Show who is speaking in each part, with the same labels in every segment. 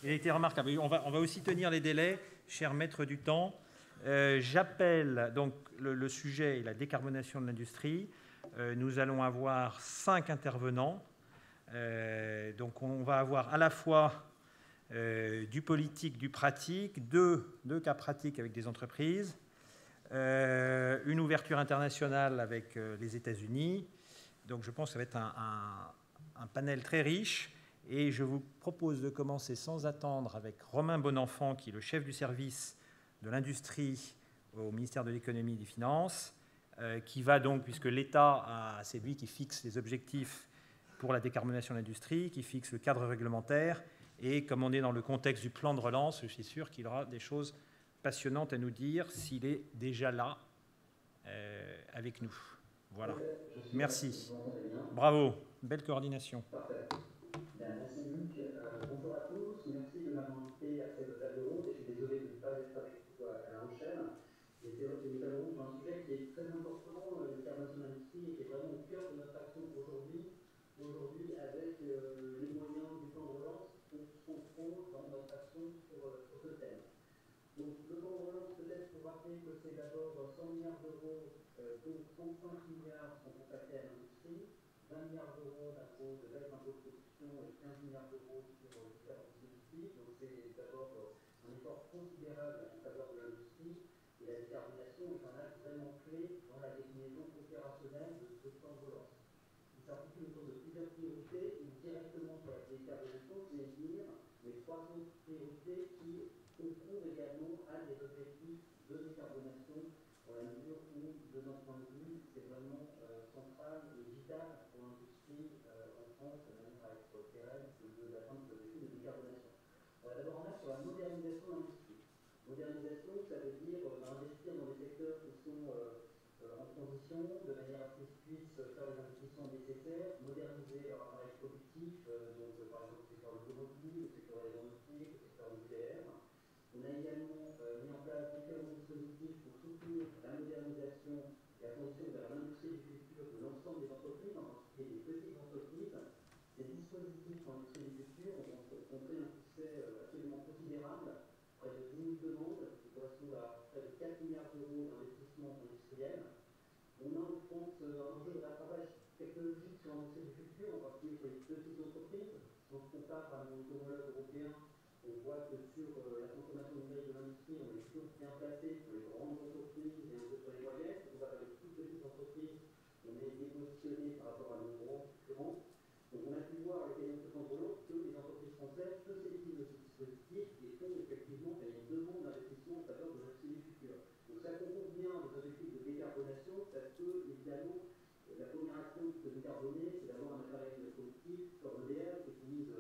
Speaker 1: Il a été remarquable. On va aussi tenir les délais, cher maître du temps. J'appelle, donc le sujet est la décarbonation de l'industrie. Nous allons avoir 5 intervenants. Donc on va avoir à la fois du politique, du pratique, deux cas pratiques avec des entreprises, une ouverture internationale avec les États-Unis. Donc je pense que ça va être un panel très riche. Et je vous propose de commencer sans attendre avec Romain Bonenfant, qui est le chef du service de l'industrie au ministère de l'économie et des finances, qui va donc, puisque l'État, c'est lui qui fixe les objectifs pour la décarbonation de l'industrie, qui fixe le cadre réglementaire, et comme on est dans le contexte du plan de relance, je suis sûr qu'il aura des choses passionnantes à nous dire s'il est déjà là avec nous. Voilà. Merci. Bravo. Belle coordination.
Speaker 2: Parfait. Merci Luc. Bonjour à tous. Merci de m'avoir invité à cette table ronde. Je suis désolé de ne pas être avec vous à La Rochelle. Et c'est vrai que nous allons sur un sujet qui est très important, le décarbonation de l'industrie, et qui est vraiment au cœur de notre action aujourd'hui. Aujourd'hui, avec les moyens du plan de relance, on se concentre dans notre action sur ce thème. Donc, le plan de relance, peut-être pour rappeler que c'est d'abord 100 milliards d'euros, dont 35 milliards sont consacrés à l'industrie, 20 milliards d'euros d'impôts de baisse d'impôts de production et 15 milliards d'euros sur différentes industries. Donc, c'est d'abord un effort considérable en faveur de l'industrie. Et la décarbonation est un axe vraiment clé dans la déclinaison opérationnelle de ce plan de relance. Il s'articule autour de plusieurs priorités, et directement sur la décarbonation, je vais dire les 3 autres priorités qui concourent également à des objectifs de décarbonation, dans la mesure où, de notre point de vue, c'est vraiment central et vital pour l'industrie en France, de manière à être pérenne, d'atteindre ce objectif de décarbonation. On va d'abord en mettre sur la modernisation de l'industrie. Modernisation, ça veut dire investir dans des secteurs qui sont en transition, de manière à ce qu'ils puissent faire les investissements nécessaires, moderniser leur appareil productif, donc par exemple le secteur automobile, le secteur aéronautique, le secteur nucléaire. On a également mis en place différents dispositifs pour soutenir la modernisation et la transition vers l'industrie du futur de l'ensemble des entreprises, en particulier des petites entreprises. Ces dispositifs pour l'industrie du futur ont montré un succès absolument considérable, près de 10 000 demandes, qui correspondent à près de 4 milliards d'euros d'investissement industriel. On a en France un enjeu de rattrapage technologique sur l'industrie du futur, en particulier pour les petites entreprises. Si on se compare à nos homologues européens, on voit que sur la consommation numérique de l'industrie, on est toujours bien placé sur les grandes entreprises et sur les moyennes. Si on va vers les toutes petites entreprises, on est dépositionné par rapport à nos grands concurrents. Donc on a pu voir avec les notes de relance que les entreprises françaises se saisissent de ce dispositif et font effectivement une demande d'investissement en faveur de l'industrie du futur. Donc ça concourt bien aux objectifs de décarbonation parce que, évidemment, la première action de décarboner, c'est d'avoir un appareil productif comme EDF qui utilise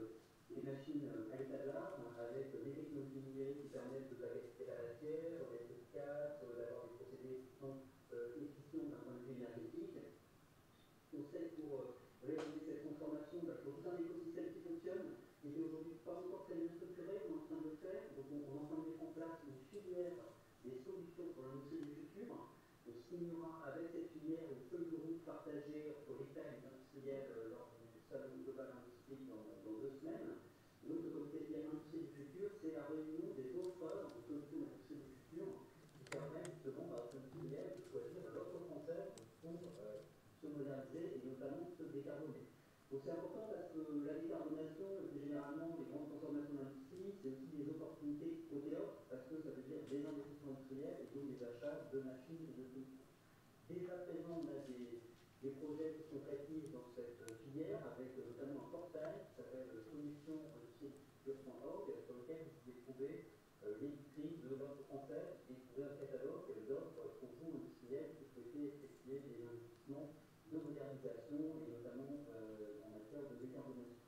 Speaker 2: des machines à l'état de l'art avec des technologies numériques qui permettent de baguetter la matière, d'être efficace, d'avoir des procédés qui sont efficients d'un point de vue énergétique. On sait que pour réaliser cette transformation, il faut tout un écosystème qui fonctionne, et qui aujourd'hui pas encore très bien structuré, on est en train de le faire. Donc on est en train de mettre en place une filière des solutions pour l'industrie du futur. On signera avec cette filière une feuille de route partagée entre l'État et les industriels lors du salon global industrie dans 2 semaines. Donc le comité de filière industrie du futur, c'est la réunion des offreurs de solutions d'industrie du futur qui permettent justement à une filière de choisir l'offre française pour se moderniser et notamment se décarboner. Donc c'est important parce que la décarbonation, plus généralement, les grandes transformations d'industrie, c'est aussi des opportunités côté offre, parce que ça veut dire des investissements industriels et donc des achats de machines et de solutions. Déjà présent, on a des projets qui sont actifs dans cette filière, avec notamment un portail qui s'appelle solutionindustrie-future.org, sur lequel vous pouvez trouver les vitrines de l'offre française et trouver un catalogue d'offres pour vous, industriels, qui souhaitez effectuer des investissements de modernisation et notamment en matière de décarbonation.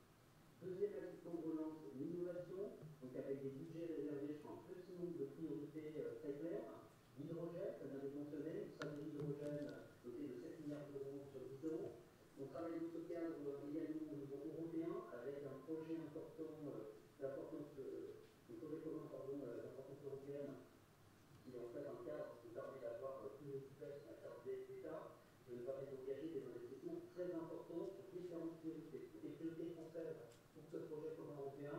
Speaker 2: Deuxième axe de relance, l'innovation, donc avec des budgets réservés sur un petit nombre de priorités très claires. L'hydrogène, ça vient d'être mentionné, une stratégie d'hydrogène dotée de 7 milliards d'euros sur 10 ans. On travaille dans ce cadre également au niveau européen avec un projet important d'importance, un projet commun d'importance européenne qui est en fait un cadre qui permet d'avoir plus de souplesse en matière d'État, qui nous permet d'engager des investissements très importants sur différentes priorités. Les priorités françaises pour ce projet commun européen,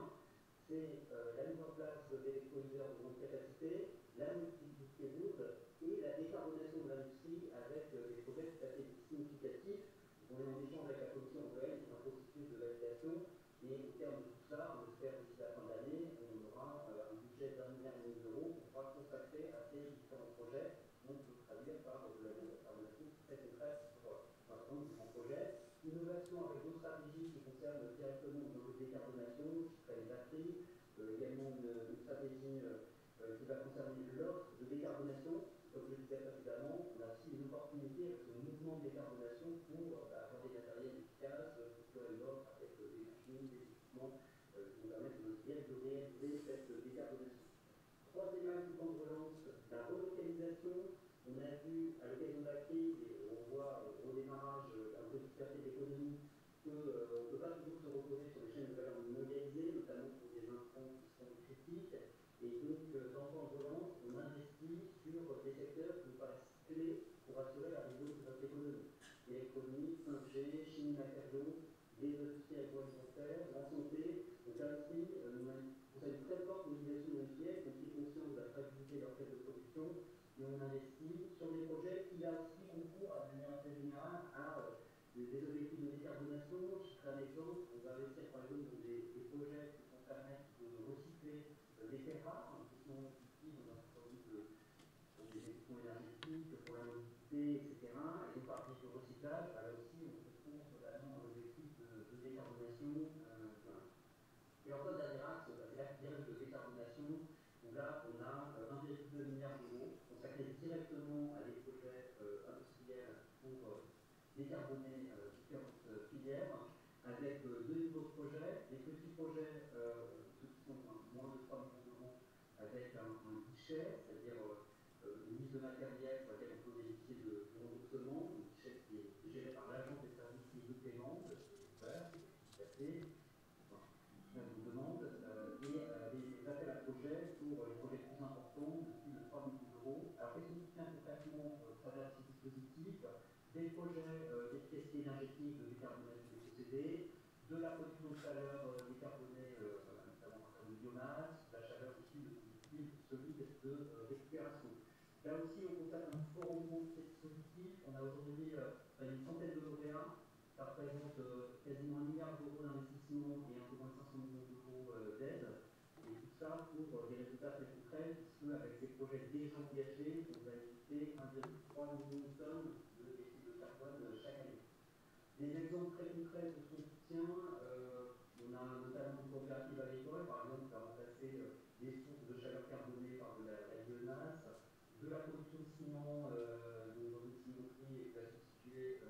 Speaker 2: c'est la mise en place d'électrolyseurs de grande capacité, la multiplicité lourde et la décarbonation de l'industrie avec des projets tout à fait significatifs. On est en échange avec la Commission européenne, c'est un processus de validation, et au terme de tout ça, on espère d'ici la fin de l'année, on aura un budget d'1,5 milliard d'euros qu'on pourra consacrer à ces différents projets. On peut traduire par de la décarbonation très concrète sur un certain nombre de grands projets. Innovation avec d'autres stratégies qui concernent directement nos décarbonation, je citerai les batteries, également une stratégie qui va concerner l'offre de décarbonation. Comme je le disais précédemment, on a aussi une opportunité avec ce mouvement de décarbonation pour avoir des matériels efficaces, structurer une offre avec des machines, des équipements qui nous permettent de réaliser cette décarbonation. Troisième axe du plan de relance, la relocalisation. On a vu à l'occasion de la crise, et on voit au démarrage un peu dispersé de l'économie, qu'on ne peut pas toujours se reposer sur les chaînes de valeur mondialisées, notamment pour des intrants qui sont critiques. Et donc, dans le plan de relance, on investit sur des secteurs qui nous paraissent clés pour assurer la résilience de notre économie. L'électronique, 5G, chimie matériaux, les industries agroalimentaires, la santé. Donc là aussi, on a une très forte mobilisation industrielle, on est conscient de la fragilité de leur chaîne de production, et on investit sur des projets qui là aussi concourent à manière très générale à des objectifs de décarbonation. Je ferai un exemple, on va investir par exemple dans des projets qui vont permettre de recycler des terres rares, qui sont utiles dans un certain nombre pour des équipements énergétiques, pour la mobilité, etc. Et donc par le recyclage, là aussi on retrouve totalement l'objectif de décarbonation. Et enfin, dernier axe, c'est la filière de décarbonation, où là, on a 1,2 milliard d'euros consacrés directement à des projets industriels pour décarboner différentes filières, avec deux niveaux de projets. Les petits projets, ceux qui sont moins de 3 millions d'euros, avec un guichet, c'est-à-dire une liste de matériel sur laquelle on peut bénéficier de remboursement, un guichet qui est géré par l'agence des services de paiement, qui est ouvert, qui est passé. Vous demande des appels à projets pour les projets plus importants de plus de 3 millions d'euros. Alors, qu'est-ce qu'on soutient concrètement à travers ces dispositifs? Des projets d'efficacité énergétique, de décarbonation des procédés, de la production de chaleur décarbonée, notamment en termes de biomasse, de la chaleur issue de combustibles solides de récupération. Là aussi, on constate un fort mouvement de ces dispositifs. On a aujourd'hui une centaine de lauréats. Ça représente quasiment 1 milliard d'euros d'investissement et un peu moins de 500 millions d'euros d'aide. Et tout ça pour des résultats très concrets, puisque avec ces projets déjà engagés, on va éviter 1,3 million de tonnes de dioxyde de carbone chaque année. Des exemples très concrets de ce qu'on soutient, on a notamment une coopérative agricole, par exemple, qui va remplacer des sources de chaleur carbonée par de la biomasse, de la production de ciment dans une cimenterie et qui va substituer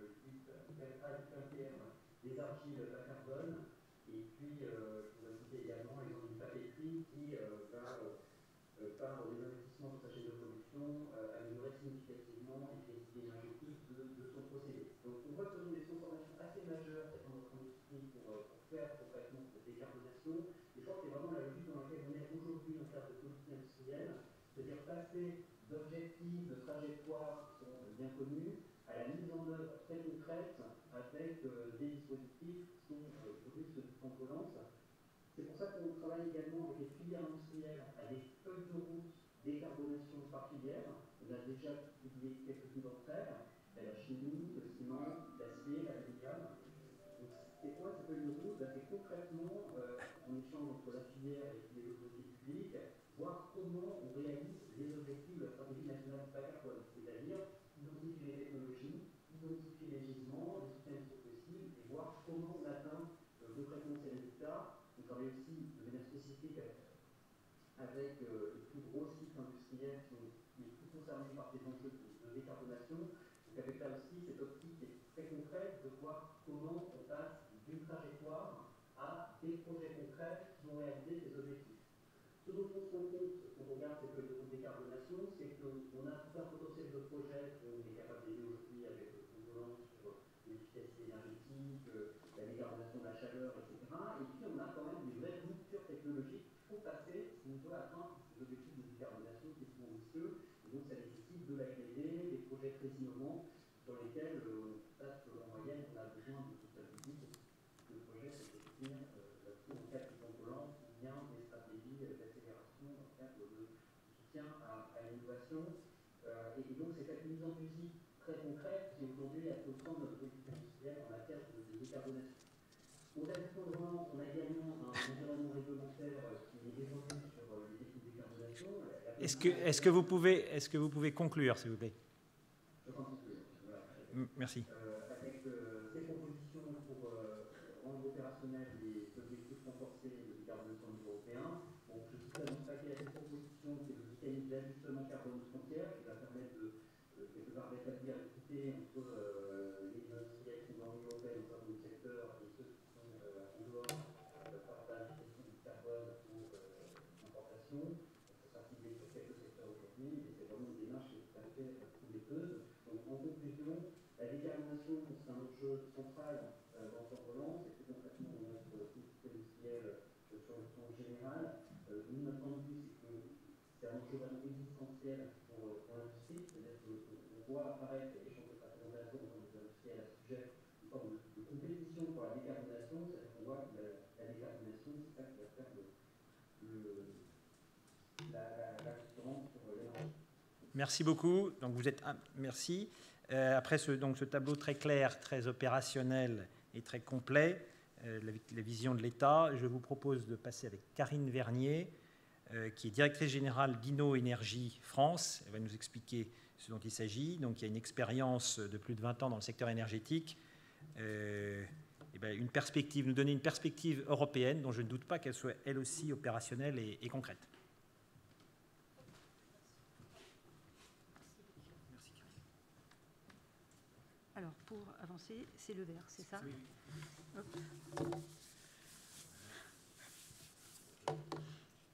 Speaker 2: des argiles à carbone, et puis on va citer également l'exemple d'une papeterie qui va, par des investissements sur sa chaîne de production, améliorer significativement l'efficacité énergétique de son procédé. Donc on voit que ce sont des transformations assez majeures dans notre industrie pour faire concrètement cette décarbonation, et je crois que c'est vraiment la logique dans laquelle on est aujourd'hui en termes de politique industrielle, c'est-à-dire passer d'objectifs, de trajectoires qui sont bien connus, à la mise en œuvre très concrète avec des dispositifs qui sont produits de plan de relance. C'est pour ça qu'on travaille également avec les filières industrielles à des feuilles de route décarbonation par filière. On a déjà publié quelques-unes d'entre elles, la chimie, le ciment, l'acier, l'aluminium. Donc c'est quoi ces feuilles de route? C'est concrètement en échange entre la filière et les autorités publiques, voir comment on réalise les objectifs de la stratégie nationale bas carbone, c'est-à-dire identifier les technologies, identifier les gisements, les soutiens qui sont possibles, et voir comment on atteint concrètement ces résultats. On travaille aussi de manière spécifique avec les plus gros sites industriels qui sont les plus concernés par ces enjeux de décarbonation. Donc avec là aussi cette optique est très concrète de voir comment on passe d'une trajectoire à des projets concrets qui vont réaliser ces objectifs. Ce dont on se rend compte quand on regarde ces feuilles de route décarbonation, c'est qu'on a tout un potentiel de projets qu'on est capable d'aider aujourd'hui avec le plan de relance sur l'efficacité énergétique, la décarbonation de la chaleur, etc. Et puis on a quand même des vraies ruptures technologiques qu'il faut passer si on veut atteindre ces objectifs de décarbonation qui sont ambitieux. Et donc ça nécessite de la R&D, des projets très innovants sur lesquels on passe en moyenne, on a besoin de toute la publique. Le projet, c'est de soutenir là-dessus en cas de plan de relance ou bien des stratégies Au-delà du plan de relance, on a également un environnement réglementaire qui est développé sur les défis de décarbonation.
Speaker 1: Est-ce que vous pouvez conclure, s'il vous plaît?
Speaker 2: Je pense que voilà.
Speaker 1: Merci.
Speaker 2: Avec ces propositions pour rendre opérationnels les objectifs renforcés de décarbonation au niveau européen, donc je cite dans ce paquet cette proposition qui est le mécanisme d'ajustement carbone aux frontières qui va permettre de quelque part d'établir l'équité entre les industriels qui sont dans l'Union européenne dans certains secteurs et ceux qui sont en dehors par la gestion du carbone pour l'importation. Ça sera ciblé sur quelques secteurs aujourd'hui, mais c'est vraiment une démarche qui est tout à fait prometteuse. Donc en conclusion, la décarbonation, c'est un enjeu central dans le plan de relance, et plus concrètement dans notre politique industrielle sur le plan général. Nous, notre point de vue, c'est que c'est un enjeu vraiment existentiel pour l'industrie, c'est-à-dire qu'on voit apparaître, et les champs de présentation dans les industriels à ce sujet, une forme de compétition pour la décarbonation, c'est-à-dire qu'on voit que la décarbonation, c'est ça qui va faire la concurrence sur l'énergie.
Speaker 1: Merci beaucoup. Donc vous êtes merci. Après ce tableau très clair, très opérationnel et très complet, la vision de l'État, je vous propose de passer avec Karine Vernier, qui est directrice générale d'Inno Énergie France. Elle va nous expliquer ce dont il s'agit. Donc il y a une expérience de plus de 20 ans dans le secteur énergétique. Une perspective, nous donner une perspective européenne dont je ne doute pas qu'elle soit elle aussi opérationnelle et concrète.
Speaker 3: Alors, pour avancer, c'est le vert, c'est ça?
Speaker 1: Oui.
Speaker 3: Hop.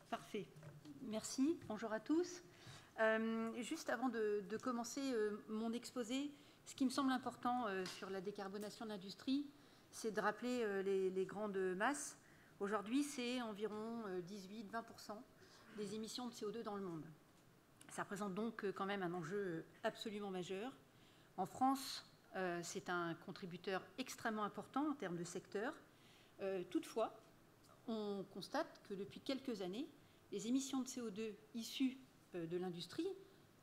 Speaker 3: Parfait. Merci. Bonjour à tous. Juste avant de commencer mon exposé, ce qui me semble important sur la décarbonation de l'industrie, c'est de rappeler les grandes masses. Aujourd'hui, c'est environ 18-20% des émissions de CO2 dans le monde. Ça représente donc quand même un enjeu absolument majeur. En France, c'est un contributeur extrêmement important en termes de secteur. Toutefois, on constate que depuis quelques années, les émissions de CO2 issues de l'industrie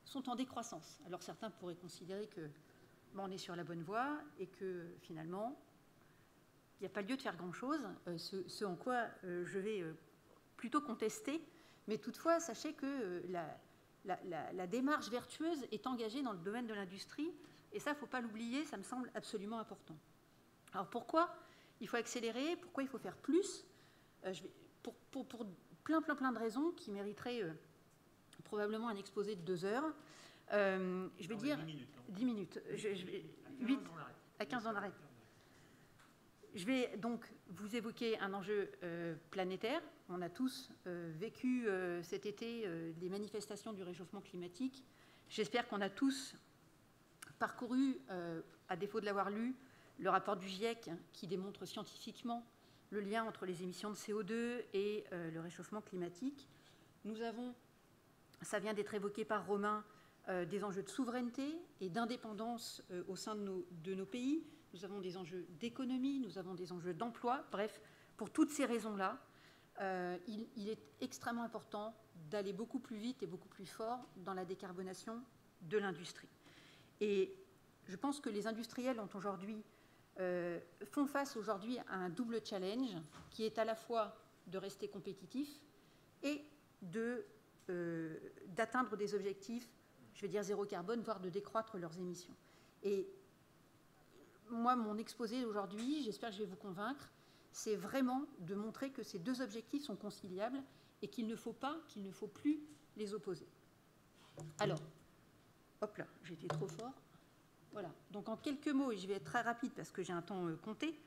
Speaker 3: sont en décroissance. Alors certains pourraient considérer que on est sur la bonne voie et que finalement, il n'y a pas lieu de faire grand-chose, ce en quoi je vais plutôt contester. Mais toutefois, sachez que la démarche vertueuse est engagée dans le domaine de l'industrie. Et ça, il ne faut pas l'oublier, ça me semble absolument important. Alors pourquoi il faut accélérer? Pourquoi il faut faire plus? Pour plein de raisons qui mériteraient probablement un exposé de 2 heures. Je vais dire 10 minutes. 8 à 15 ans d'arrêt. Je vais donc vous évoquer un enjeu planétaire. On a tous vécu cet été les manifestations du réchauffement climatique. J'espère qu'on a tous parcouru, à défaut de l'avoir lu, le rapport du GIEC qui démontre scientifiquement le lien entre les émissions de CO2 et le réchauffement climatique. Nous avons, ça vient d'être évoqué par Romain, des enjeux de souveraineté et d'indépendance au sein de nos pays. Nous avons des enjeux d'économie, nous avons des enjeux d'emploi. Bref, pour toutes ces raisons-là, il est extrêmement important d'aller beaucoup plus vite et beaucoup plus fort dans la décarbonation de l'industrie. Et je pense que les industriels font face aujourd'hui à un double challenge qui est à la fois de rester compétitifs et d'atteindre des objectifs, je vais dire zéro carbone, voire de décroître leurs émissions. Et moi, mon exposé aujourd'hui, j'espère que je vais vous convaincre, c'est vraiment de montrer que ces deux objectifs sont conciliables et qu'il ne faut plus les opposer. Alors, hop là, j'ai été trop fort. Voilà, donc en quelques mots, et je vais être très rapide parce que j'ai un temps compté,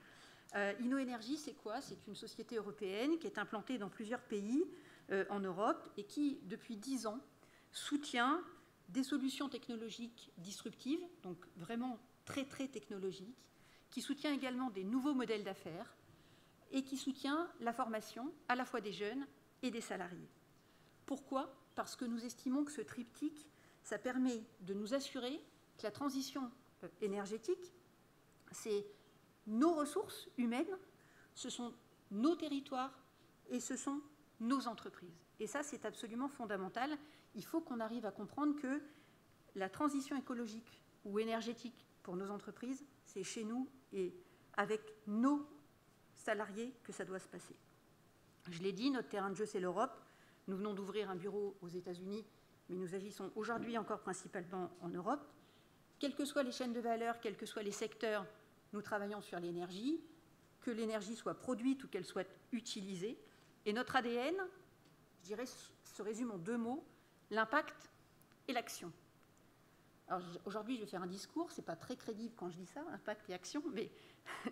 Speaker 3: Inno Énergie, c'est quoi? C'est une société européenne qui est implantée dans plusieurs pays en Europe et qui, depuis 10 ans, soutient des solutions technologiques disruptives, donc vraiment très technologiques, qui soutient également des nouveaux modèles d'affaires et qui soutient la formation à la fois des jeunes et des salariés. Pourquoi? Parce que nous estimons que ce triptyque, ça permet de nous assurer que la transition énergétique, c'est nos ressources humaines, ce sont nos territoires et ce sont nos entreprises. Et ça, c'est absolument fondamental. Il faut qu'on arrive à comprendre que la transition écologique ou énergétique pour nos entreprises, c'est chez nous et avec nos salariés que ça doit se passer. Je l'ai dit, notre terrain de jeu, c'est l'Europe. Nous venons d'ouvrir un bureau aux États-Unis, mais nous agissons aujourd'hui encore principalement en Europe. Quelles que soient les chaînes de valeur, quels que soient les secteurs, nous travaillons sur l'énergie, que l'énergie soit produite ou qu'elle soit utilisée. Et notre ADN, je dirais, se résume en 2 mots, l'impact et l'action. Alors aujourd'hui, je vais faire un discours, ce n'est pas très crédible quand je dis ça, impact et action, mais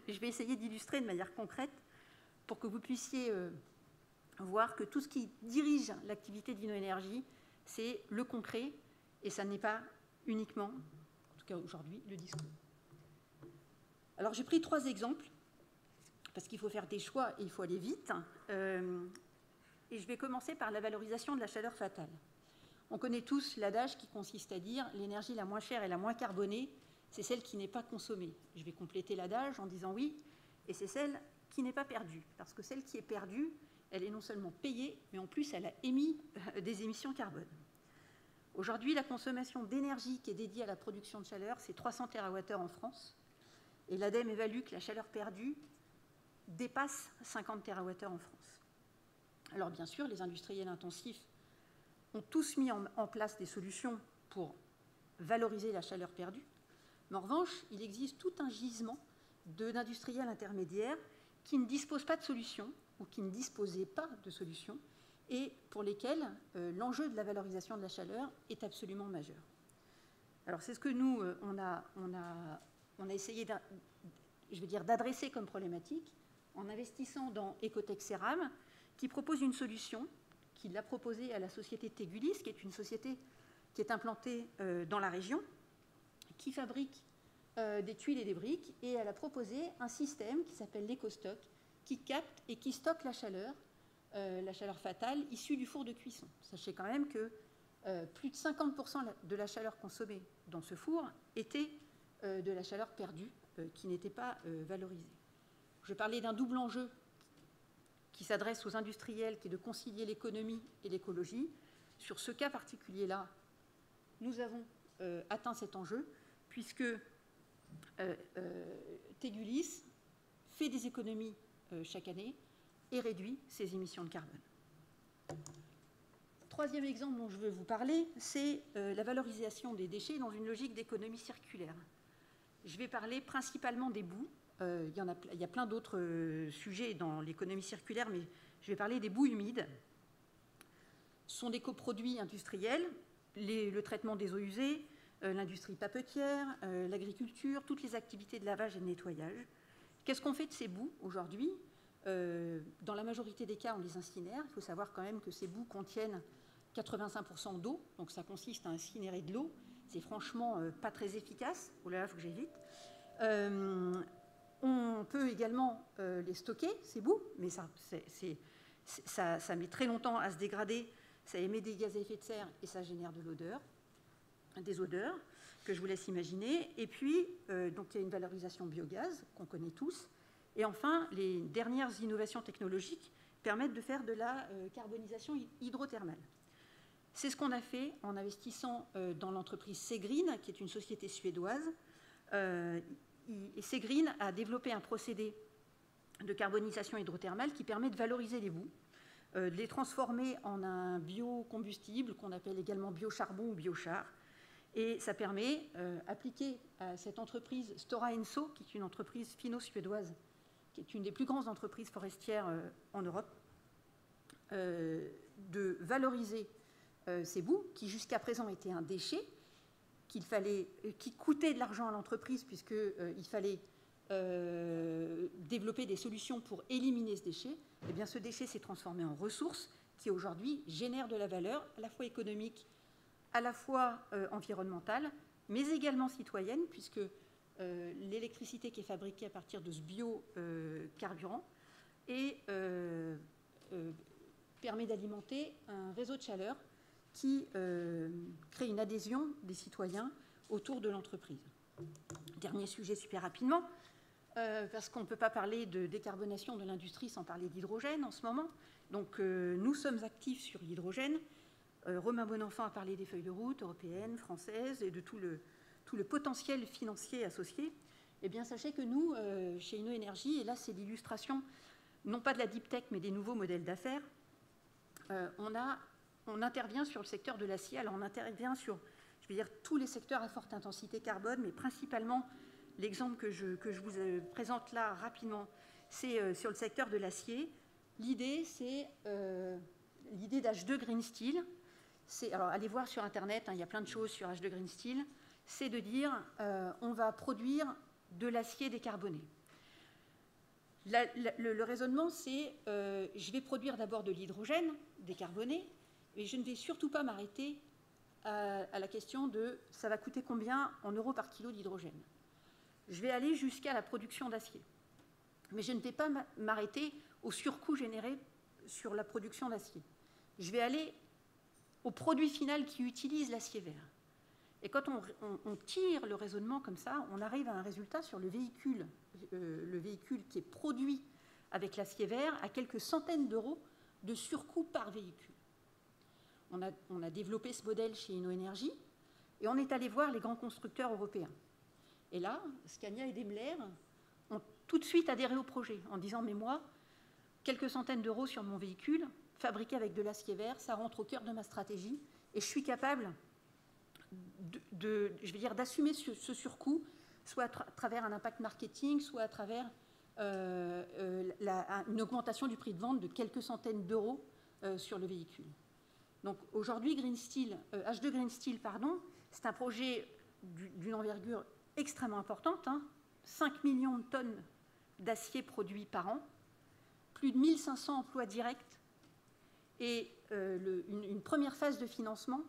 Speaker 3: je vais essayer d'illustrer de manière concrète pour que vous puissiez voir que tout ce qui dirige l'activité d'Innoénergie, c'est le concret, et ça n'est pas uniquement, en tout cas aujourd'hui, le discours. Alors j'ai pris 3 exemples, parce qu'il faut faire des choix et il faut aller vite, et je vais commencer par la valorisation de la chaleur fatale. On connaît tous l'adage qui consiste à dire l'énergie la moins chère et la moins carbonée, c'est celle qui n'est pas consommée. Je vais compléter l'adage en disant oui, et c'est celle qui n'est pas perdue, parce que celle qui est perdue, elle est non seulement payée, mais en plus elle a émis des émissions carbone. Aujourd'hui, la consommation d'énergie qui est dédiée à la production de chaleur, c'est 300 TWh en France, et l'ADEME évalue que la chaleur perdue dépasse 50 TWh en France. Alors bien sûr, les industriels intensifs ont tous mis en place des solutions pour valoriser la chaleur perdue. Mais en revanche, il existe tout un gisement d'industriels intermédiaires qui ne disposent pas de solutions ou qui ne disposaient pas de solutions et pour lesquels l'enjeu de la valorisation de la chaleur est absolument majeur. Alors c'est ce que nous, on a essayé d'adresser comme problématique en investissant dans Ecotech Ceram, qui propose une solution qu'il a proposée à la société Tegulis, qui est une société qui est implantée dans la région, qui fabrique des tuiles et des briques, et elle a proposé un système qui s'appelle l'EcoStock, qui capte et qui stocke la chaleur fatale issue du four de cuisson. Sachez quand même que plus de 50% de la chaleur consommée dans ce four était de la chaleur perdue, qui n'était pas valorisée. Je parlais d'un double enjeu qui s'adresse aux industriels, qui est de concilier l'économie et l'écologie. Sur ce cas particulier-là, nous avons atteint cet enjeu, puisque Tegulis fait des économies chaque année et réduit ses émissions de carbone. Troisième exemple dont je veux vous parler, c'est la valorisation des déchets dans une logique d'économie circulaire. Je vais parler principalement des boues. Il y a plein d'autres sujets dans l'économie circulaire, mais je vais parler des boues humides. Ce sont des coproduits industriels, le traitement des eaux usées, l'industrie papetière, l'agriculture, toutes les activités de lavage et de nettoyage. Qu'est-ce qu'on fait de ces boues aujourd'hui ? Dans la majorité des cas, on les incinère. Il faut savoir quand même que ces boues contiennent 85% d'eau, donc ça consiste à incinérer de l'eau. C'est franchement pas très efficace. Oh là là, il faut que j'évite. On peut également les stocker, ces boues, mais ça met très longtemps à se dégrader, ça émet des gaz à effet de serre et ça génère de l'odeur, des odeurs que je vous laisse imaginer. Et puis, donc, il y a une valorisation biogaz qu'on connaît tous. Et enfin, les dernières innovations technologiques permettent de faire de la carbonisation hydrothermale. C'est ce qu'on a fait en investissant dans l'entreprise Segreen, qui est une société suédoise. Et Segreen a développé un procédé de carbonisation hydrothermale qui permet de valoriser les boues, de les transformer en un biocombustible qu'on appelle également biocharbon ou biochar. Et ça permet, appliqué à cette entreprise Stora Enso, qui est une entreprise finno-suédoise, qui est une des plus grandes entreprises forestières en Europe, de valoriser ces boues, qui jusqu'à présent étaient un déchet, qui coûtait de l'argent à l'entreprise, puisqu'il fallait développer des solutions pour éliminer ce déchet. Eh bien, ce déchet s'est transformé en ressource qui aujourd'hui génère de la valeur, à la fois économique, à la fois environnementale, mais également citoyenne, puisque l'électricité qui est fabriquée à partir de ce biocarburant permet d'alimenter un réseau de chaleur qui crée une adhésion des citoyens autour de l'entreprise. Dernier sujet super rapidement, parce qu'on ne peut pas parler de décarbonation de l'industrie sans parler d'hydrogène en ce moment. Donc nous sommes actifs sur l'hydrogène. Romain Bonenfant a parlé des feuilles de route européennes, françaises et de tout le potentiel financier associé. Eh bien, sachez que nous, chez InnoEnergy, et là c'est l'illustration, non pas de la deep tech, mais des nouveaux modèles d'affaires, on intervient sur le secteur de l'acier. Alors on intervient sur, je vais dire, tous les secteurs à forte intensité carbone, mais principalement, l'exemple que je vous présente là rapidement, c'est sur le secteur de l'acier. L'idée, c'est l'idée d'H2 Green Steel. Alors allez voir sur Internet, hein, il y a plein de choses sur H2 Green Steel. C'est de dire, on va produire de l'acier décarboné. Le raisonnement, c'est je vais produire d'abord de l'hydrogène décarboné, mais je ne vais surtout pas m'arrêter à la question de ça va coûter combien en euros par kilo d'hydrogène. Je vais aller jusqu'à la production d'acier. Mais je ne vais pas m'arrêter au surcoût généré sur la production d'acier. Je vais aller au produit final qui utilise l'acier vert. Et quand on tire le raisonnement comme ça, on arrive à un résultat sur le véhicule qui est produit avec l'acier vert à quelques centaines d'euros de surcoût par véhicule. On a développé ce modèle chez InnoEnergy et on est allé voir les grands constructeurs européens. Et là, Scania et Daimler ont tout de suite adhéré au projet en disant « mais moi, quelques centaines d'euros sur mon véhicule, fabriqué avec de l'acier vert, ça rentre au cœur de ma stratégie et je suis capable d'assumer ce surcoût, soit à travers un impact marketing, soit à travers une augmentation du prix de vente de quelques centaines d'euros sur le véhicule. » Donc aujourd'hui, H2 Green Steel, c'est un projet d'une envergure extrêmement importante, hein, 5 millions de tonnes d'acier produit par an, plus de 1500 emplois directs et une première phase de financement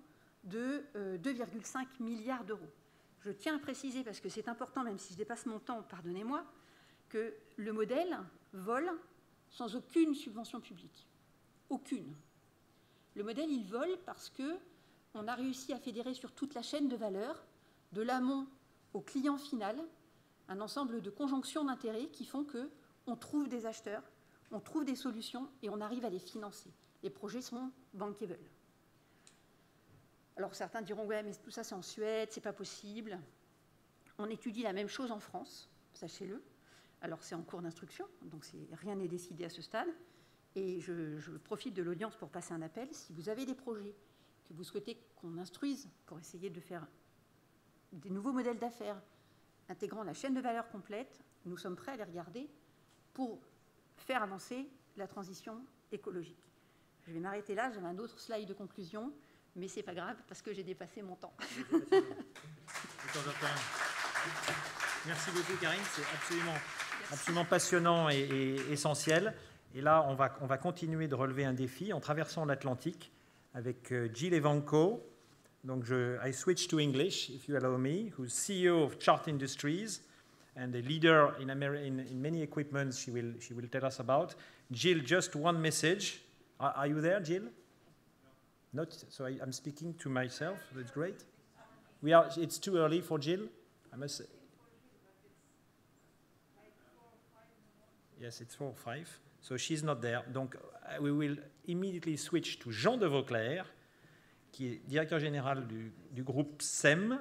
Speaker 3: de 2,5 milliards d'euros. Je tiens à préciser, parce que c'est important, même si je dépasse mon temps, pardonnez-moi, que le modèle vole sans aucune subvention publique. Aucune. Le modèle, il vole parce qu'on a réussi à fédérer sur toute la chaîne de valeur, de l'amont au client final, un ensemble de conjonctions d'intérêts qui font qu'on trouve des acheteurs, on trouve des solutions et on arrive à les financer. Les projets sont bankable. Alors certains diront « ouais, mais tout ça c'est en Suède, c'est pas possible ». On étudie la même chose en France, sachez-le. Alors c'est en cours d'instruction, donc rien n'est décidé à ce stade. Et je profite de l'audience pour passer un appel. Si vous avez des projets que vous souhaitez qu'on instruise pour essayer de faire des nouveaux modèles d'affaires intégrant la chaîne de valeur complète, nous sommes prêts à les regarder pour faire avancer la transition écologique. Je vais m'arrêter là, j'avais un autre slide de conclusion, mais ce n'est pas grave parce que j'ai dépassé mon temps.
Speaker 1: Merci beaucoup, Karine. C'est absolument passionnant et essentiel. Et là, on va continuer de relever un défi en traversant l'Atlantique avec Jill Evanko. Donc, I switch to English, if you allow me, who's CEO of Chart Industries and a leader in many equipments she will tell us about. Jill, just one message. Are you there, Jill? No. Not. So I'm speaking to myself. That's great. It's too early for Jill, I must say. Yes, it's 4 or 5. So she's not there. Donc, we will immediately switch to Jean de Vauclair, qui est directeur général du groupe SEM,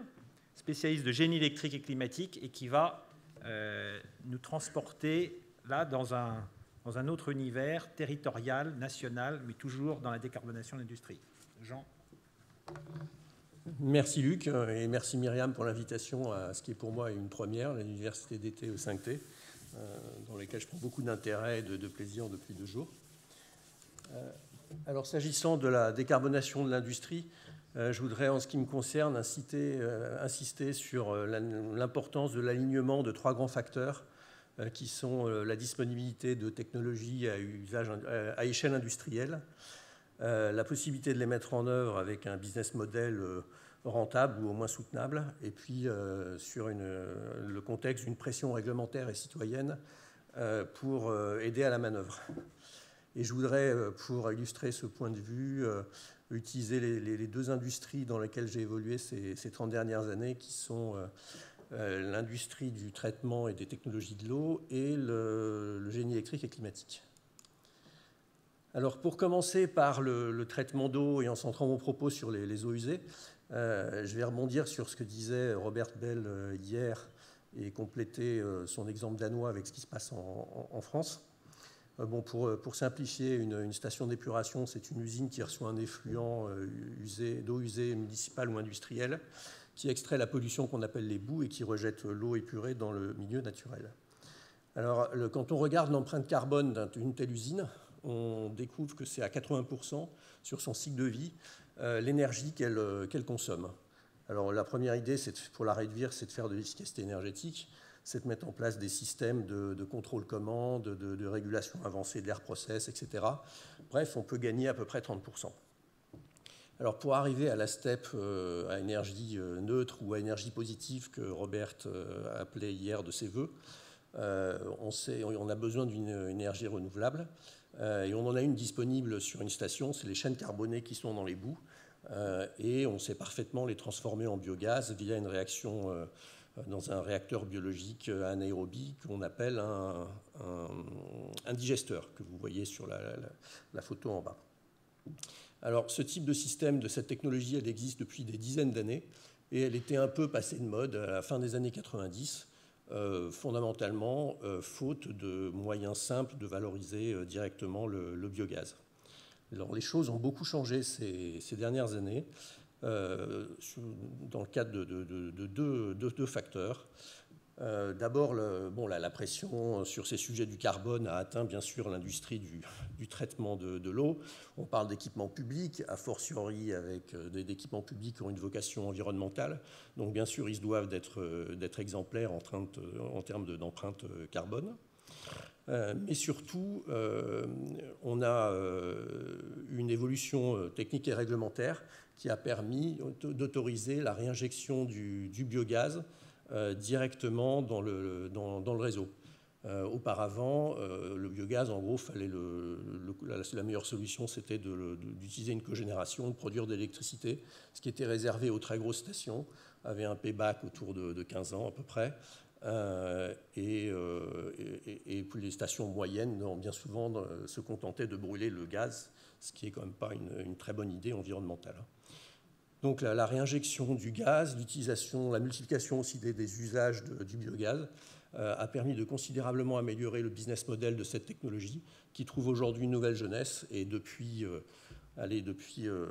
Speaker 1: spécialiste de génie électrique et climatique, et qui va nous transporter là dans un autre univers territorial, national, mais toujours dans la décarbonation de l'industrie. Jean.
Speaker 4: Merci Luc, et merci Myriam pour l'invitation à ce qui est pour moi une première, l'université d'été au 5T, dans laquelle je prends beaucoup d'intérêt et de plaisir depuis 2 jours. Alors, s'agissant de la décarbonation de l'industrie, je voudrais, en ce qui me concerne, insister sur l'importance de l'alignement de 3 grands facteurs qui sont la disponibilité de technologies à échelle industrielle, la possibilité de les mettre en œuvre avec un business model rentable ou au moins soutenable, et puis sur le contexte d'une pression réglementaire et citoyenne pour aider à la manœuvre. Et je voudrais, pour illustrer ce point de vue, utiliser les 2 industries dans lesquelles j'ai évolué ces 30 dernières années, qui sont l'industrie du traitement et des technologies de l'eau et le génie électrique et climatique. Alors, pour commencer par le traitement d'eau et en centrant mon propos sur les eaux usées, je vais rebondir sur ce que disait Robert Bell hier et compléter son exemple danois avec ce qui se passe en France. Bon, pour simplifier, une station d'épuration, c'est une usine qui reçoit un effluent d'eau usée municipale ou industrielle, qui extrait la pollution qu'on appelle les boues et qui rejette l'eau épurée dans le milieu naturel. Alors, quand on regarde l'empreinte carbone d'une telle usine, on découvre que c'est à 80% sur son cycle de vie l'énergie qu'elle consomme. Alors, la première idée, pour la réduire, c'est de faire de l'efficacité énergétique, c'est de mettre en place des systèmes de contrôle commande, de régulation avancée de l'air process, etc. Bref, on peut gagner à peu près 30%. Alors, pour arriver à la step à énergie neutre ou à énergie positive que Robert appelait hier de ses voeux, on a besoin d'une énergie renouvelable et on en a une disponible sur une station, c'est les chaînes carbonées qui sont dans les boues et on sait parfaitement les transformer en biogaz via une réaction dans un réacteur biologique anaérobie qu'on appelle un digesteur, que vous voyez sur la photo en bas. Alors, ce type de système, de cette technologie, elle existe depuis des dizaines d'années et elle était un peu passée de mode à la fin des années 90, fondamentalement, faute de moyens simples de valoriser directement le biogaz. Alors, les choses ont beaucoup changé ces dernières années. Dans le cadre de deux facteurs. D'abord, la pression sur ces sujets du carbone a atteint bien sûr l'industrie du traitement de l'eau. On parle d'équipements publics, a fortiori avec des équipements publics qui ont une vocation environnementale. Donc bien sûr, ils se doivent d'être exemplaires en termes d'empreinte carbone. Mais surtout, on a une évolution technique et réglementaire qui a permis d'autoriser la réinjection du biogaz directement dans le réseau. Auparavant, le biogaz, en gros, la meilleure solution, c'était d'utiliser une cogénération, de produire de l'électricité, ce qui était réservé aux très grosses stations, avait un payback autour de 15 ans à peu près. Et les stations moyennes, bien souvent, se contentaient de brûler le gaz, ce qui n'est quand même pas une très bonne idée environnementale. Donc la réinjection du gaz, l'utilisation, la multiplication aussi des usages du biogaz a permis de considérablement améliorer le business model de cette technologie qui trouve aujourd'hui une nouvelle jeunesse et depuis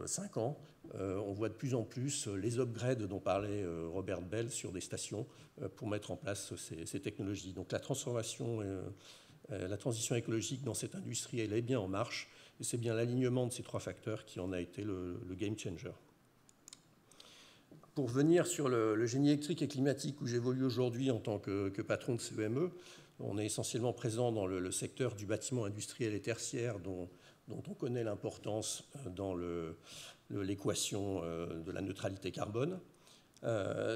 Speaker 4: 5 ans, on voit de plus en plus les upgrades dont parlait Robert Bell sur des stations pour mettre en place ces technologies. Donc la transition écologique dans cette industrie, elle est bien en marche et c'est bien l'alignement de ces trois facteurs qui en a été le game changer. Pour venir sur le génie électrique et climatique où j'évolue aujourd'hui en tant que patron de CEME, on est essentiellement présent dans le secteur du bâtiment industriel et tertiaire dont on connaît l'importance dans l'équation de la neutralité carbone.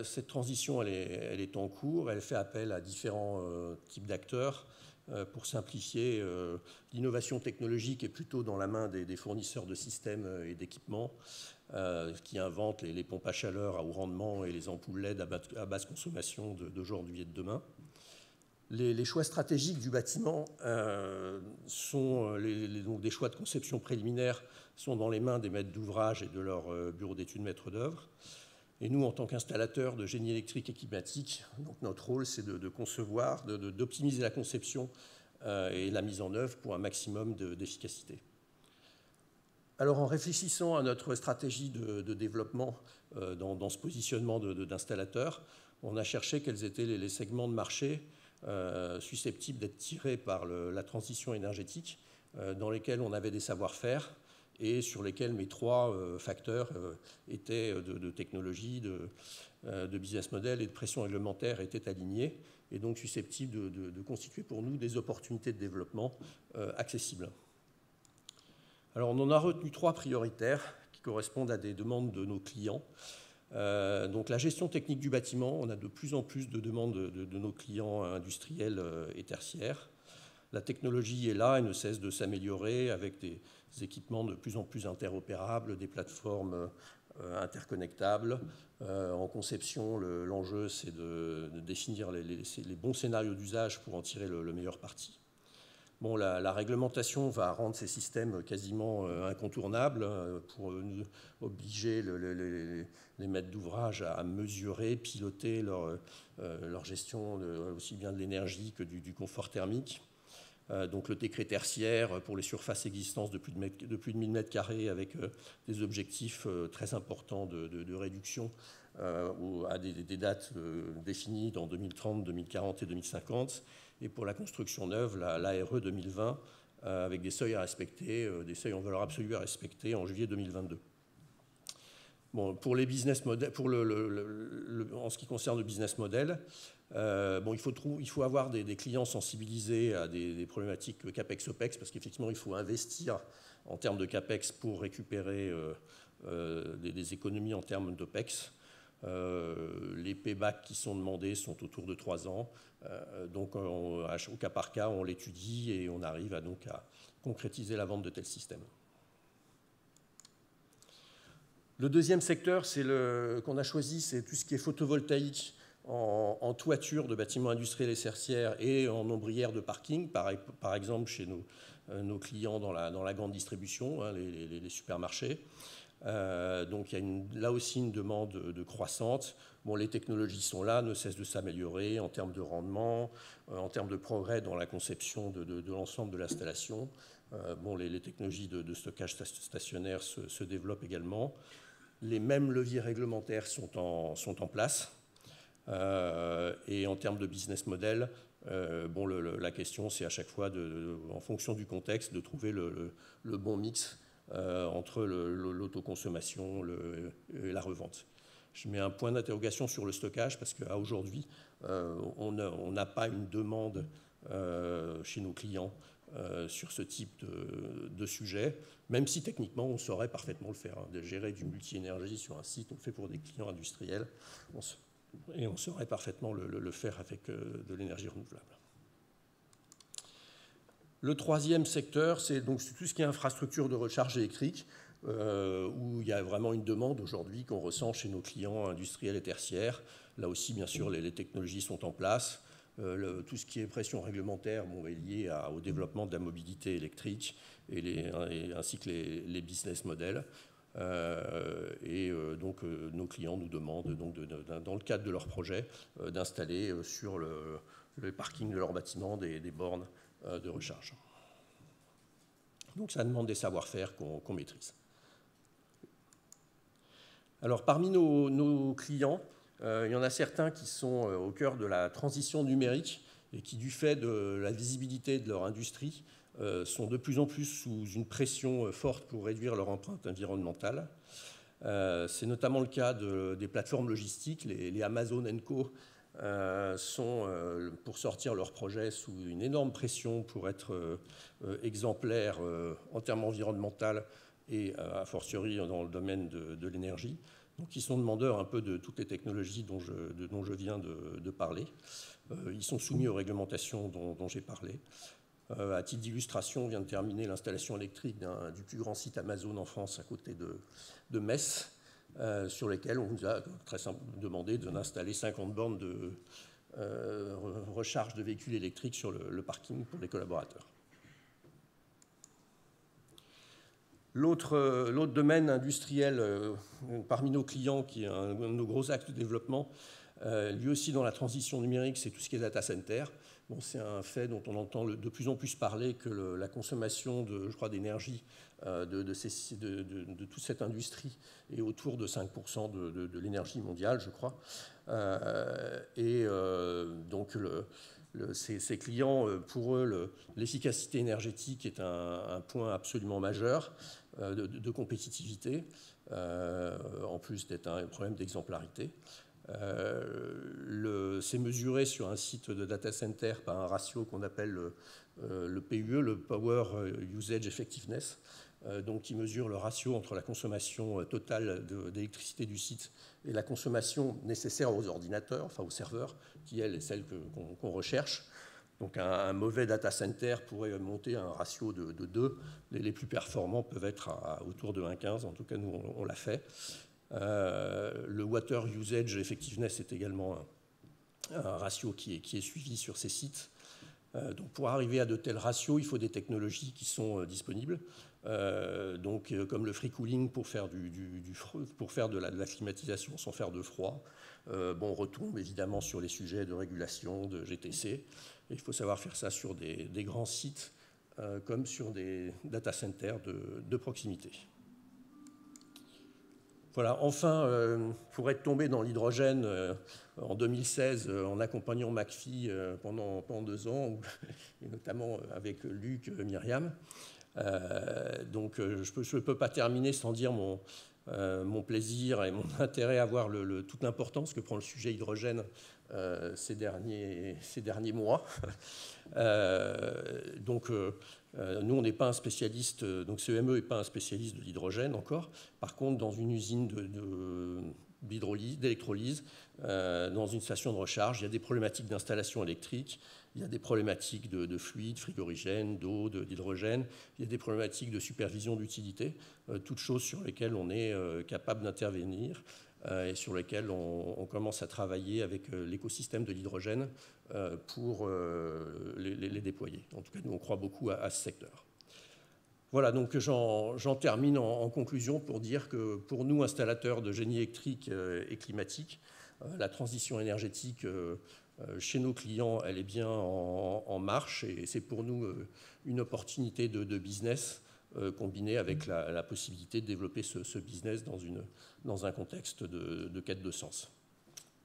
Speaker 4: Cette transition, elle est en cours, elle fait appel à différents types d'acteurs. Pour simplifier, l'innovation technologique est plutôt dans la main des fournisseurs de systèmes et d'équipements qui inventent les pompes à chaleur à haut rendement et les ampoules LED à basse consommation d'aujourd'hui et de demain. Les choix stratégiques du bâtiment donc des choix de conception préliminaires sont dans les mains des maîtres d'ouvrage et de leur bureau d'études maître d'œuvre. Et nous, en tant qu'installateur de génie électrique et climatique, donc notre rôle, c'est de concevoir, d'optimiser la conception et la mise en œuvre pour un maximum d'efficacité. Alors, en réfléchissant à notre stratégie de développement dans ce positionnement d'installateur, on a cherché quels étaient les segments de marché susceptibles d'être tirés par la transition énergétique, dans lesquels on avait des savoir-faire, et sur lesquels mes trois facteurs étaient de technologie, de business model et de pression réglementaire étaient alignés et donc susceptibles de constituer pour nous des opportunités de développement accessibles. Alors on en a retenu trois prioritaires qui correspondent à des demandes de nos clients. Donc la gestion technique du bâtiment, on a de plus en plus de demandes de nos clients industriels et tertiaires. La technologie est là, elle ne cesse de s'améliorer avec des équipements de plus en plus interopérables, des plateformes interconnectables. En conception, l'enjeu, c'est de définir les bons scénarios d'usage pour en tirer le meilleur parti. Bon, la réglementation va rendre ces systèmes quasiment incontournables pour obliger les maîtres d'ouvrage à mesurer, piloter leur gestion aussi bien de l'énergie que du confort thermique. Donc le décret tertiaire pour les surfaces existantes de plus de 1000 m² avec des objectifs très importants de réduction à des dates définies dans 2030, 2040 et 2050. Et pour la construction neuve, l'ARE 2020, avec des seuils à respecter, des seuils en valeur absolue à respecter en juillet 2022. Bon, pour les business models, en ce qui concerne le business model, bon, il faut avoir des clients sensibilisés à des problématiques CAPEX-OPEX, parce qu'effectivement, il faut investir en termes de CAPEX pour récupérer des économies en termes d'OPEX. Les payback qui sont demandés sont autour de 3 ans. Donc, au cas par cas, on l'étudie et on arrive à concrétiser la vente de tels systèmes. Le deuxième secteur qu'on a choisi, c'est tout ce qui est photovoltaïque en toiture de bâtiments industriels et tertiaires et en ombrières de parking, par exemple chez nos clients dans la grande distribution, hein, les supermarchés. Donc il y a là aussi une demande de croissante. Bon, les technologies sont là, ne cessent de s'améliorer en termes de rendement, en termes de progrès dans la conception de l'ensemble de l'installation. Bon, les technologies de stockage stationnaire se développent également. Les mêmes leviers réglementaires sont en place. Et en termes de business model, bon, la question, c'est à chaque fois, en fonction du contexte, de trouver le bon mix entre l'autoconsommation et la revente. Je mets un point d'interrogation sur le stockage parce qu'à aujourd'hui, on n'a pas une demande chez nos clients sur ce type de sujet, même si techniquement on saurait parfaitement le faire. Hein, de gérer du multi-énergie sur un site, on le fait pour des clients industriels, et on saurait parfaitement le faire avec de l'énergie renouvelable. Le troisième secteur, c'est donc tout ce qui est infrastructure de recharge électrique, où il y a vraiment une demande aujourd'hui qu'on ressent chez nos clients industriels et tertiaires. Là aussi, bien sûr, les technologies sont en place. Tout ce qui est pression réglementaire est lié au développement de la mobilité électrique ainsi que les business models. Donc nos clients nous demandent, donc, dans le cadre de leur projet, d'installer sur le parking de leur bâtiment des bornes de recharge. Donc ça demande des savoir-faire qu'on maîtrise. Alors parmi nos clients, il y en a certains qui sont au cœur de la transition numérique et qui, du fait de la visibilité de leur industrie, sont de plus en plus sous une pression forte pour réduire leur empreinte environnementale. C'est notamment le cas des plateformes logistiques, les Amazon & Co. Sont, pour sortir leurs projets, sous une énorme pression pour être exemplaires en termes environnementaux et a fortiori dans le domaine de l'énergie. Donc ils sont demandeurs un peu de toutes les technologies dont je viens de parler. Ils sont soumis aux réglementations dont j'ai parlé. À titre d'illustration, on vient de terminer l'installation électrique du plus grand site Amazon en France à côté de Metz, sur lesquels on nous a très simplement demandé d'installer 50 bornes de recharge de véhicules électriques sur le parking pour les collaborateurs. L'autre domaine industriel parmi nos clients, qui est un de nos gros axes de développement, lui aussi dans la transition numérique, c'est tout ce qui est data center. Bon, c'est un fait dont on entend de plus en plus parler, que la consommation d'énergie de toute cette industrie est autour de 5% de l'énergie mondiale, je crois. Donc ces clients, pour eux, l'efficacité énergétique est un point absolument majeur de compétitivité, en plus d'être un problème d'exemplarité. C'est mesuré sur un site de data center par un ratio qu'on appelle le PUE, le Power Usage Effectiveness, donc qui mesure le ratio entre la consommation totale d'électricité du site et la consommation nécessaire aux ordinateurs, enfin aux serveurs, qui elle est celle qu'on recherche. Donc un mauvais data center pourrait monter à un ratio de 2. Les plus performants peuvent être autour de 1,15. En tout cas, nous, on l'a fait. Le Water Usage Effectiveness est également un ratio qui est suivi sur ces sites. Donc pour arriver à de tels ratios, il faut des technologies qui sont disponibles. Comme le free cooling pour faire de la climatisation sans faire de froid. On retombe évidemment sur les sujets de régulation, de GTC. Et il faut savoir faire ça sur des grands sites comme sur des data centers de proximité. Voilà, enfin, pour être tombé dans l'hydrogène en 2016, en accompagnant McPhee pendant 2 ans, et notamment avec Luc, Myriam. Je ne peux pas terminer sans dire mon plaisir et mon intérêt à voir toute l'importance que prend le sujet hydrogène ces derniers mois. Nous, on n'est pas un spécialiste, donc CEME n'est pas un spécialiste de l'hydrogène encore. Par contre, dans une usine d'électrolyse, dans une station de recharge, il y a des problématiques d'installation électrique, il y a des problématiques de fluides, frigorigènes, d'eau, d'hydrogène, il y a des problématiques de supervision d'utilité, toutes choses sur lesquelles on est capable d'intervenir et sur lesquelles on commence à travailler avec l'écosystème de l'hydrogène pour les déployer. En tout cas, nous, on croit beaucoup à ce secteur. Voilà, donc j'en termine en conclusion pour dire que pour nous, installateurs de génie électrique et climatique, la transition énergétique chez nos clients, elle est bien en marche et c'est pour nous une opportunité de business combinée avec la possibilité de développer ce business dans un contexte de quête de sens.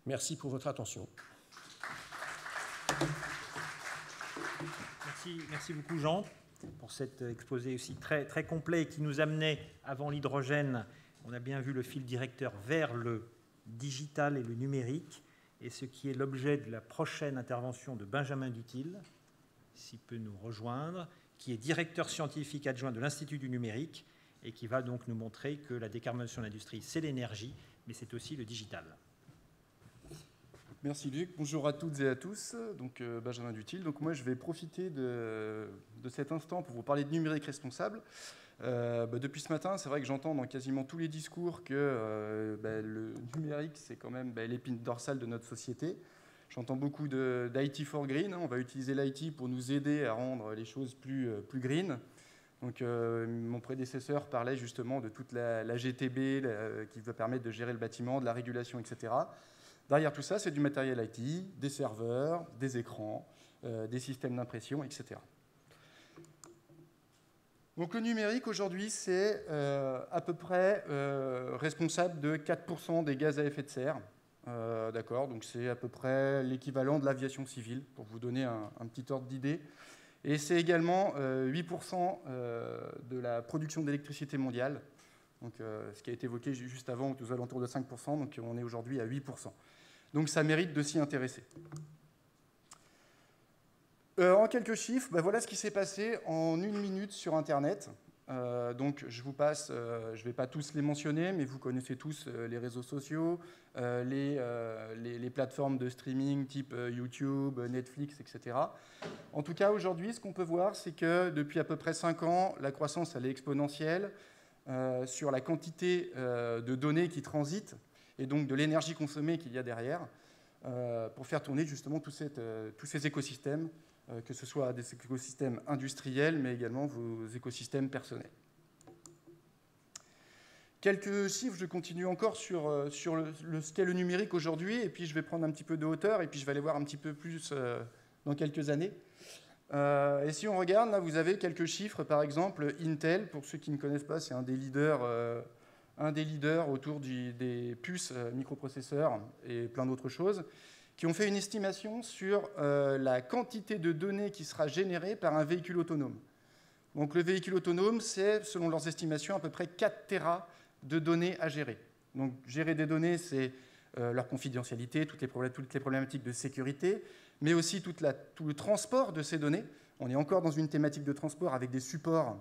Speaker 4: Merci pour votre attention.
Speaker 1: Merci beaucoup Jean pour cet exposé aussi très, très complet qui nous amenait avant l'hydrogène. On a bien vu le fil directeur vers le digital et le numérique et ce qui est l'objet de la prochaine intervention de Benjamin Duthil, s'il peut nous rejoindre, qui est directeur scientifique adjoint de l'Institut du numérique et qui va donc nous montrer que la décarbonation de l'industrie, c'est l'énergie, mais c'est aussi le digital.
Speaker 5: Merci Luc. Bonjour à toutes et à tous. Donc Benjamin Duthil. Donc moi je vais profiter de cet instant pour vous parler de numérique responsable. Depuis ce matin, c'est vrai que j'entends dans quasiment tous les discours que le numérique c'est quand même l'épine dorsale de notre société. J'entends beaucoup d'IT for Green. On va utiliser l'IT pour nous aider à rendre les choses plus green. Donc, mon prédécesseur parlait justement de toute la GTB qui va permettre de gérer le bâtiment, de la régulation, etc. Derrière tout ça, c'est du matériel IT, des serveurs, des écrans, des systèmes d'impression, etc. Donc le numérique aujourd'hui, c'est à peu près responsable de 4% des gaz à effet de serre. D'accord, donc c'est à peu près l'équivalent de l'aviation civile, pour vous donner un petit ordre d'idée. Et c'est également 8% de la production d'électricité mondiale, donc, ce qui a été évoqué juste avant, aux alentours de 5%, donc on est aujourd'hui à 8%. Donc ça mérite de s'y intéresser. En quelques chiffres, voilà ce qui s'est passé en 1 minute sur Internet. Donc je vous passe, je ne vais pas tous les mentionner, mais vous connaissez tous les réseaux sociaux, les plateformes de streaming type YouTube, Netflix, etc. En tout cas, aujourd'hui, ce qu'on peut voir, c'est que depuis à peu près 5 ans, la croissance elle est exponentielle sur la quantité de données qui transitent et donc de l'énergie consommée qu'il y a derrière pour faire tourner justement tous ces écosystèmes, que ce soit des écosystèmes industriels, mais également vos écosystèmes personnels. Quelques chiffres, je continue encore sur ce qu'est le numérique aujourd'hui, et puis je vais prendre un petit peu de hauteur, et puis je vais aller voir un petit peu plus dans quelques années. Et si on regarde, là, vous avez quelques chiffres, par exemple, Intel, pour ceux qui ne connaissent pas, c'est un des leaders autour des puces microprocesseurs et plein d'autres choses, qui ont fait une estimation sur la quantité de données qui sera générée par un véhicule autonome. Donc le véhicule autonome, c'est, selon leurs estimations, à peu près 4 Tera de données à gérer. Donc gérer des données, c'est leur confidentialité, toutes les problématiques de sécurité, mais aussi tout le transport de ces données. On est encore dans une thématique de transport avec des supports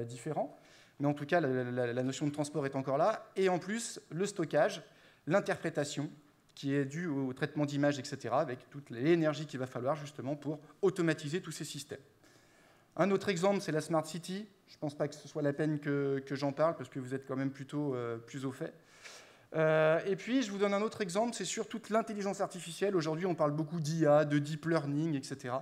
Speaker 5: différents, mais en tout cas, la notion de transport est encore là. Et en plus, le stockage, l'interprétation, qui est due au traitement d'images, etc., avec toute l'énergie qu'il va falloir justement pour automatiser tous ces systèmes. Un autre exemple, c'est la Smart City. Je ne pense pas que ce soit la peine que j'en parle, parce que vous êtes quand même plutôt plus au fait. Et puis, je vous donne un autre exemple, c'est sur toute l'intelligence artificielle. Aujourd'hui, on parle beaucoup d'IA, de deep learning, etc.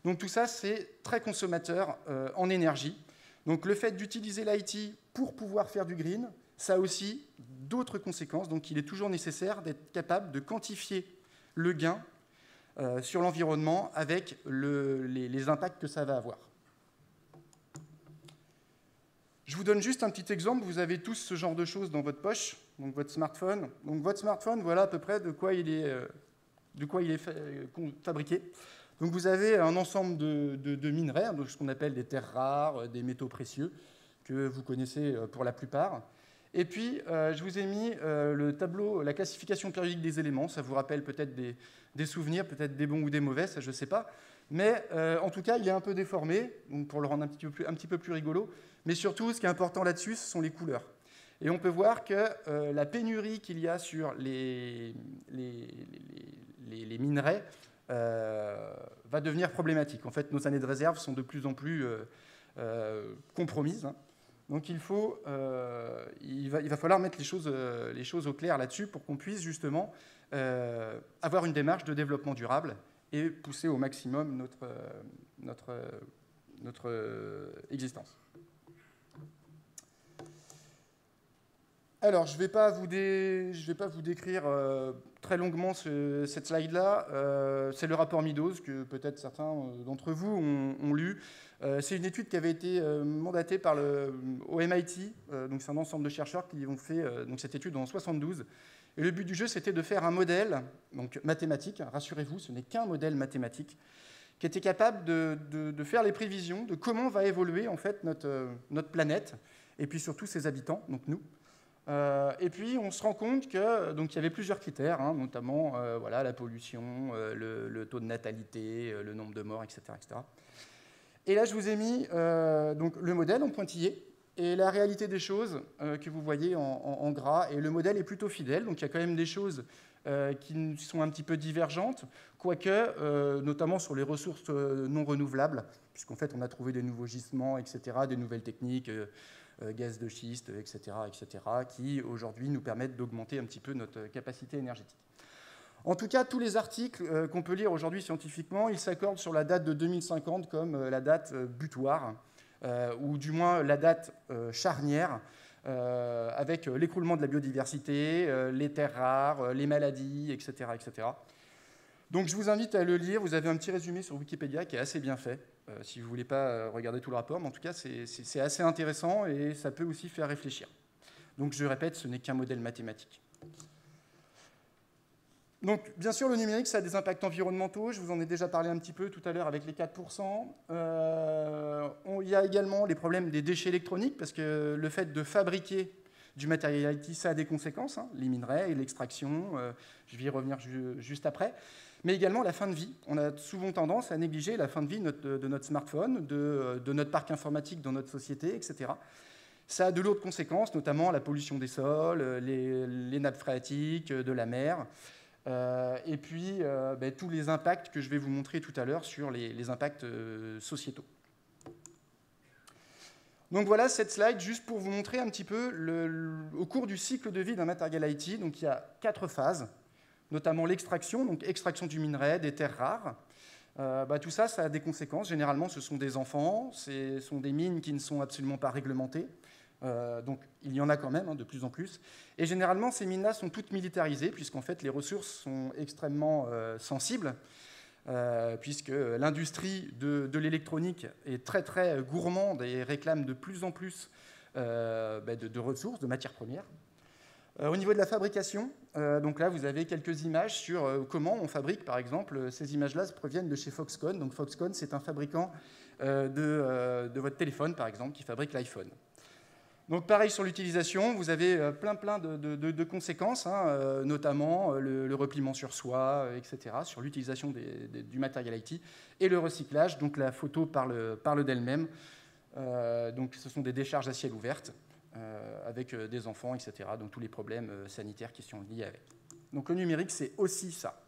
Speaker 5: Donc tout ça, c'est très consommateur en énergie. Donc le fait d'utiliser l'IT pour pouvoir faire du green, ça a aussi d'autres conséquences. Donc il est toujours nécessaire d'être capable de quantifier le gain sur l'environnement avec les impacts que ça va avoir. Je vous donne juste un petit exemple. Vous avez tous ce genre de choses dans votre poche, donc votre smartphone. Donc votre smartphone, voilà à peu près de quoi il est fabriqué. Donc vous avez un ensemble de minerais, donc ce qu'on appelle des terres rares, des métaux précieux, que vous connaissez pour la plupart. Et puis, je vous ai mis le tableau, la classification périodique des éléments. Ça vous rappelle peut-être des souvenirs, peut-être des bons ou des mauvais, ça je ne sais pas. Mais en tout cas, il est un peu déformé, donc pour le rendre un petit peu plus rigolo. Mais surtout, ce qui est important là-dessus, ce sont les couleurs. Et on peut voir que la pénurie qu'il y a sur les minerais va devenir problématique. En fait, nos années de réserve sont de plus en plus compromises. Hein. Donc il va falloir mettre les choses au clair là-dessus pour qu'on puisse justement avoir une démarche de développement durable et pousser au maximum notre existence. Alors, je ne vais pas vous décrire très longuement cette slide-là. C'est le rapport Meadows que peut-être certains d'entre vous ont lu. C'est une étude qui avait été mandatée au MIT. Donc c'est un ensemble de chercheurs qui ont fait cette étude en 1972. Et le but du jeu, c'était de faire un modèle donc mathématique. Rassurez-vous, ce n'est qu'un modèle mathématique qui était capable de faire les prévisions de comment va évoluer en fait notre planète et puis surtout ses habitants, donc nous. Et puis, on se rend compte qu'il y avait plusieurs critères, hein, notamment la pollution, le taux de natalité, le nombre de morts, etc., etc. Et là, je vous ai mis donc, le modèle en pointillé et la réalité des choses que vous voyez en gras. Et le modèle est plutôt fidèle, donc il y a quand même des choses qui sont un petit peu divergentes, quoique, notamment sur les ressources non renouvelables, puisqu'en fait, on a trouvé des nouveaux gisements, etc., des nouvelles techniques, gaz de schiste, etc., qui aujourd'hui nous permettent d'augmenter un petit peu notre capacité énergétique. En tout cas, tous les articles qu'on peut lire aujourd'hui scientifiquement, ils s'accordent sur la date de 2050 comme la date butoir, ou du moins la date charnière, avec l'écroulement de la biodiversité, les terres rares, les maladies, etc., etc. Donc je vous invite à le lire. Vous avez un petit résumé sur Wikipédia qui est assez bien fait, si vous ne voulez pas regarder tout le rapport, mais en tout cas c'est assez intéressant et ça peut aussi faire réfléchir. Donc je répète, ce n'est qu'un modèle mathématique. Donc bien sûr, le numérique, ça a des impacts environnementaux. Je vous en ai déjà parlé un petit peu tout à l'heure avec les 4%. Il y a également les problèmes des déchets électroniques, parce que le fait de fabriquer du matériel IT, ça a des conséquences, hein, les minerais et l'extraction, je vais y revenir juste après. Mais également la fin de vie. On a souvent tendance à négliger la fin de vie de notre smartphone, de notre parc informatique dans notre société, etc. Ça a de lourdes conséquences, notamment la pollution des sols, les nappes phréatiques, de la mer, et puis tous les impacts que je vais vous montrer tout à l'heure sur les impacts sociétaux. Donc voilà cette slide, juste pour vous montrer un petit peu, au cours du cycle de vie d'un matériel IT, donc il y a 4 phases, notamment l'extraction, donc extraction du minerai, des terres rares. Tout ça, ça a des conséquences. Généralement, ce sont des enfants, ce sont des mines qui ne sont absolument pas réglementées. Donc il y en a quand même, hein, de plus en plus. Et généralement, ces mines-là sont toutes militarisées, puisqu'en fait, les ressources sont extrêmement sensibles, puisque l'industrie de l'électronique est très, très gourmande et réclame de plus en plus de ressources, de matières premières. Au niveau de la fabrication, donc là, vous avez quelques images sur comment on fabrique, par exemple. Ces images-là proviennent de chez Foxconn. Donc Foxconn, c'est un fabricant de votre téléphone, par exemple, qui fabrique l'iPhone. Donc pareil sur l'utilisation, vous avez plein de conséquences, hein, notamment le repliement sur soi, etc., sur l'utilisation du matériel IT, et le recyclage, donc la photo parle d'elle-même. Donc ce sont des décharges à ciel ouvert, avec des enfants, etc., donc tous les problèmes sanitaires qui sont liés avec. Donc le numérique, c'est aussi ça.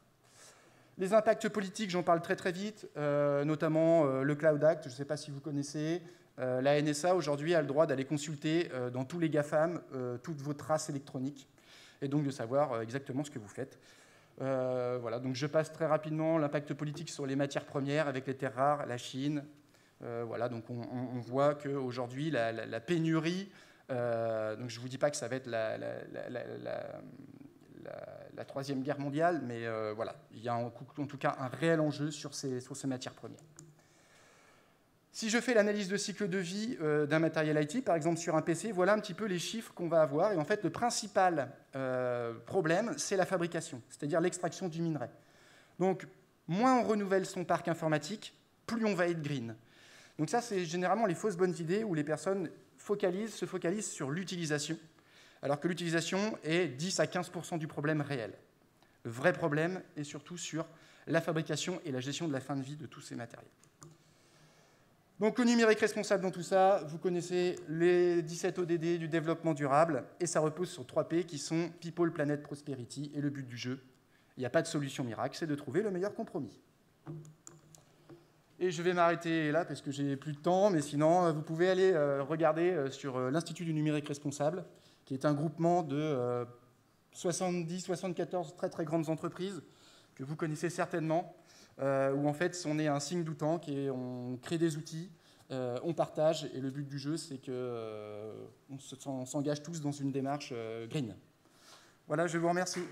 Speaker 5: Les impacts politiques, j'en parle très très vite, notamment le Cloud Act, je ne sais pas si vous connaissez. La NSA, aujourd'hui, a le droit d'aller consulter dans tous les GAFAM toutes vos traces électroniques et donc de savoir exactement ce que vous faites. Voilà, donc je passe très rapidement l'impact politique sur les matières premières avec les terres rares, la Chine. Voilà, donc on voit qu'aujourd'hui, la pénurie, donc je ne vous dis pas que ça va être la Troisième Guerre mondiale, mais voilà, il y a en tout cas un réel enjeu sur ces matières premières. Si je fais l'analyse de cycle de vie d'un matériel IT, par exemple sur un PC, voilà un petit peu les chiffres qu'on va avoir. Et en fait, le principal problème, c'est la fabrication, c'est-à-dire l'extraction du minerai. Donc, moins on renouvelle son parc informatique, plus on va être green. Donc ça, c'est généralement les fausses bonnes idées où les personnes se focalisent sur l'utilisation, alors que l'utilisation est 10 à 15% du problème réel. Le vrai problème est surtout sur la fabrication et la gestion de la fin de vie de tous ces matériels. Donc le numérique responsable dans tout ça, vous connaissez les 17 ODD du développement durable, et ça repose sur 3 P qui sont People, Planet, Prosperity, et le but du jeu, il n'y a pas de solution miracle, c'est de trouver le meilleur compromis. Et je vais m'arrêter là parce que j'ai plus de temps, mais sinon vous pouvez aller regarder sur l'Institut du numérique responsable, qui est un groupement de 70-74 très très grandes entreprises que vous connaissez certainement, où en fait on est un signe du temps, on crée des outils, on partage, et le but du jeu c'est qu'on s'engage tous dans une démarche green. Voilà, je vous remercie.